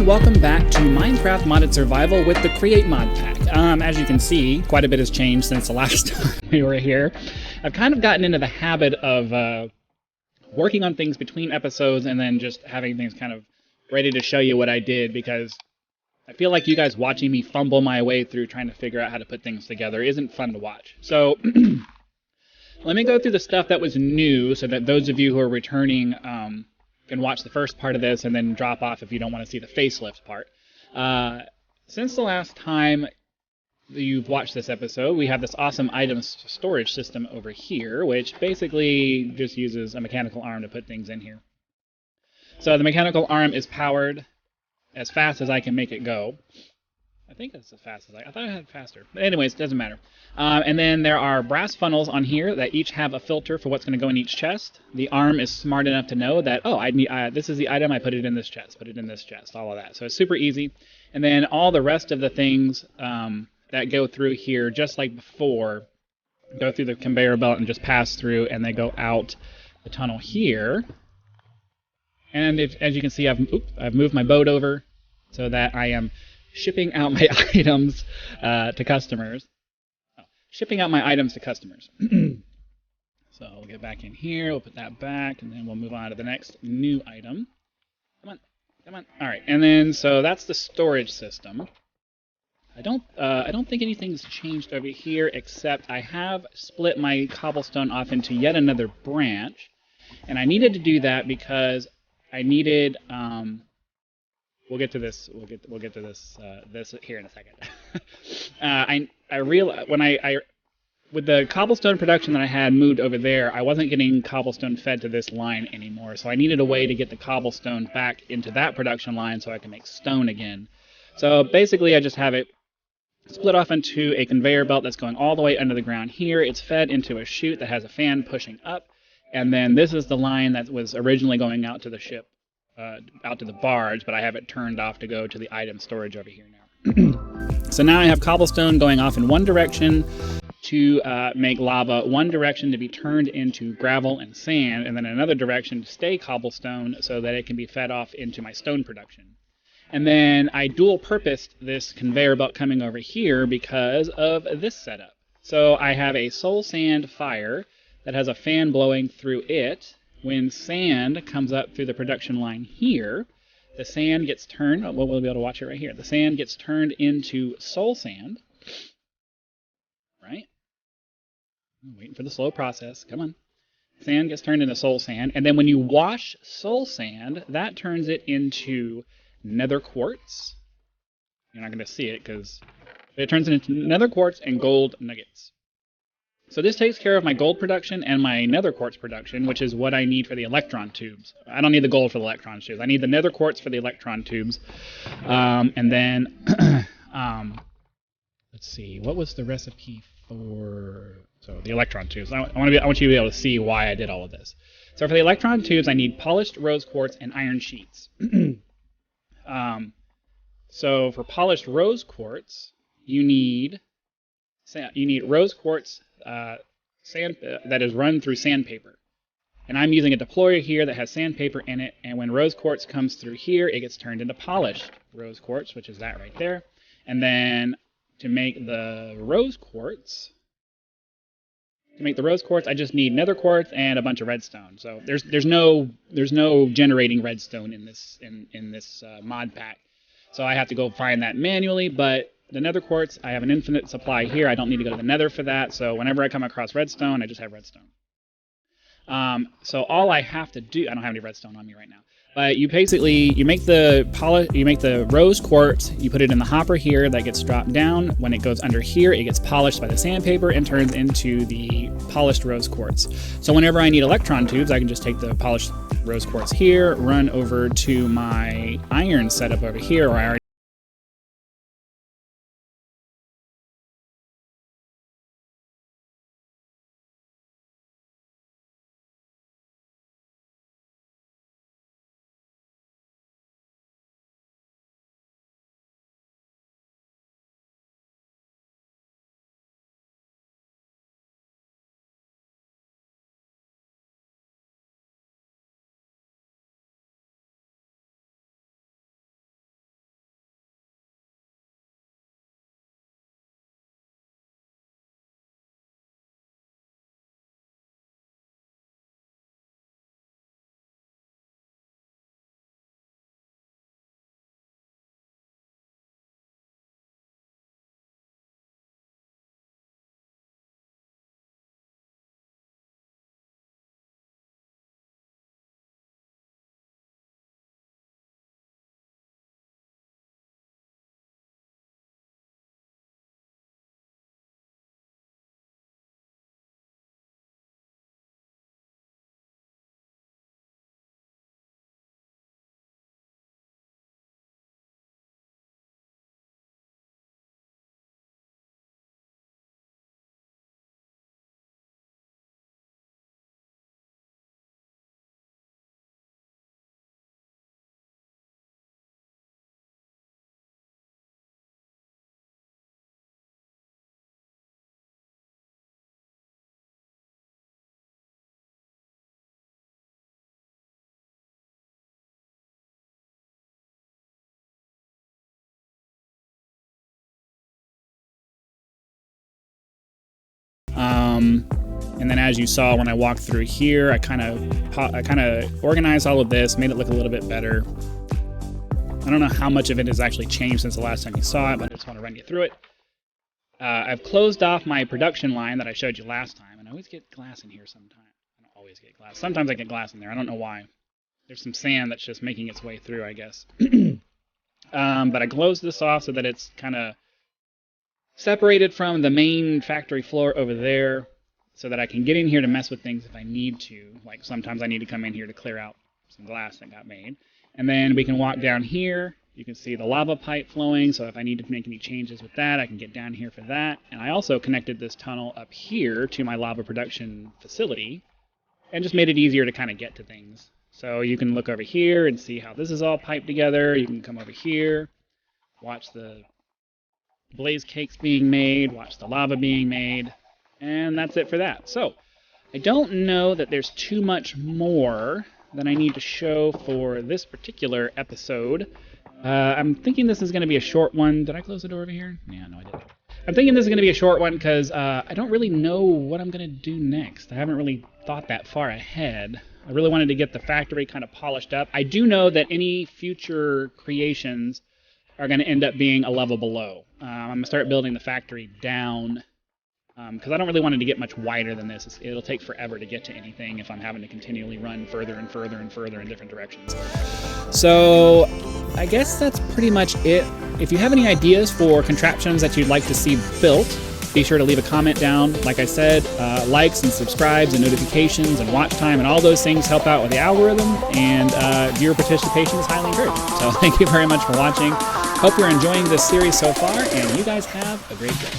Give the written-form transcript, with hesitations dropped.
welcome back to Minecraft Modded Survival with the Create Modpack. As you can see, quite a bit has changed since the last time we were here. I've kind of gotten into the habit of working on things between episodes and then just having things kind of ready to show you what I did, because I feel like you guys watching me fumble my way through trying to figure out how to put things together isn't fun to watch. So let me go through the stuff that was new so that those of you who are returning can watch the first part of this and then drop off if you don't want to see the facelift part. Since the last time you've watched this episode, we have this awesome items storage system over here, which basically just uses a mechanical arm to put things in here. So the mechanical arm is powered as fast as I can make it go. I think that's as fast as I thought I had faster. But anyways, it doesn't matter. And then there are brass funnels on here that each have a filter for what's going to go in each chest. The arm is smart enough to know that, oh, I need this is the item, I put it in this chest, put it in this chest, all of that. So it's super easy. And then all the rest of the things that go through here, just like before, go through the conveyor belt and just pass through, and they go out the tunnel here. And as you can see, I've moved my boat over so that I am shipping out my items to customers. Oh, shipping out my items to customers. So we'll get back in here, we'll put that back, and then we'll move on to the next new item. Come on, come on. All right, and then so that's the storage system. I don't think anything's changed over here, except I have split my cobblestone off into yet another branch, and I needed to do that because I needed. We'll get to this. We'll get to this this here in a second. I realized when I with the cobblestone production that I had moved over there, I wasn't getting cobblestone fed to this line anymore. So I needed a way to get the cobblestone back into that production line so I can make stone again. So basically, I just have it split off into a conveyor belt that's going all the way under the ground here. It's fed into a chute that has a fan pushing up, and then this is the line that was originally going out to the ship. Out to the barge, but I have it turned off to go to the item storage over here now. So now I have cobblestone going off in one direction to make lava, one direction to be turned into gravel and sand, and then another direction to stay cobblestone so that it can be fed off into my stone production. And then I dual-purposed this conveyor belt coming over here because of this setup. So I have a soul sand fire that has a fan blowing through it. When sand comes up through the production line here, the sand gets turned, well, we'll be able to watch it right here. The sand gets turned into soul sand, right? I'm waiting for the slow process, come on. Sand gets turned into soul sand, and then when you wash soul sand, that turns it into nether quartz. You're not going to see it because it turns it into nether quartz and gold nuggets. So this takes care of my gold production and my nether quartz production, which is what I need for the electron tubes. I don't need the gold for the electron tubes. I need the nether quartz for the electron tubes. And then, let's see, what was the recipe for the electron tubes? I want you to be able to see why I did all of this. So for the electron tubes, I need polished rose quartz and iron sheets. So for polished rose quartz, you need rose quartz sand that is run through sandpaper. And I'm using a deployer here that has sandpaper in it, and when rose quartz comes through here, it gets turned into polished rose quartz, which is that right there. And then to make the rose quartz, I just need nether quartz and a bunch of redstone. So there's no generating redstone in this mod pack. So I have to go find that manually, but the nether quartz, I have an infinite supply here. I don't need to go to the nether for that. So whenever I come across redstone, I just have redstone. So all I have to do, I don't have any redstone on me right now, but you make the rose quartz, you put it in the hopper here that gets dropped down. When it goes under here, it gets polished by the sandpaper and turns into the polished rose quartz. So whenever I need electron tubes, I can just take the polished rose quartz here, run over to my iron setup over here, where I already And then as you saw when I walked through here, I kind of organized all of this, made it look a little bit better. I don't know how much of it has actually changed since the last time you saw it, but I just want to run you through it. I've closed off my production line that I showed you last time, and I always get glass in here sometimes. I don't always get glass. Sometimes I get glass in there. I don't know why. There's some sand that's just making its way through, I guess. But I closed this off so that it's kind of separated from the main factory floor over there, so that I can get in here to mess with things if I need to. Like sometimes I need to come in here to clear out some glass that got made. And then we can walk down here. You can see the lava pipe flowing, so if I need to make any changes with that, I can get down here for that. And I also connected this tunnel up here to my lava production facility and just made it easier to kind of get to things. So you can look over here and see how this is all piped together. You can come over here, watch the blaze cakes being made, watch the lava being made, and that's it for that. So I don't know that there's too much more that I need to show for this particular episode. I'm thinking this is going to be a short one. Did I close the door over here? Yeah, no, I didn't. I'm thinking this is going to be a short one because I don't really know what I'm going to do next. I haven't really thought that far ahead. I really wanted to get the factory kind of polished up. I do know that any future creations are going to end up being a level below. I'm going to start building the factory down because I don't really want it to get much wider than this. It'll take forever to get to anything if I'm having to continually run further and further and further in different directions. So I guess that's pretty much it. If you have any ideas for contraptions that you'd like to see built, be sure to leave a comment down. Like I said, likes and subscribes and notifications and watch time and all those things help out with the algorithm, and viewer participation is highly encouraged. So thank you very much for watching. Hope you're enjoying this series so far, and you guys have a great day.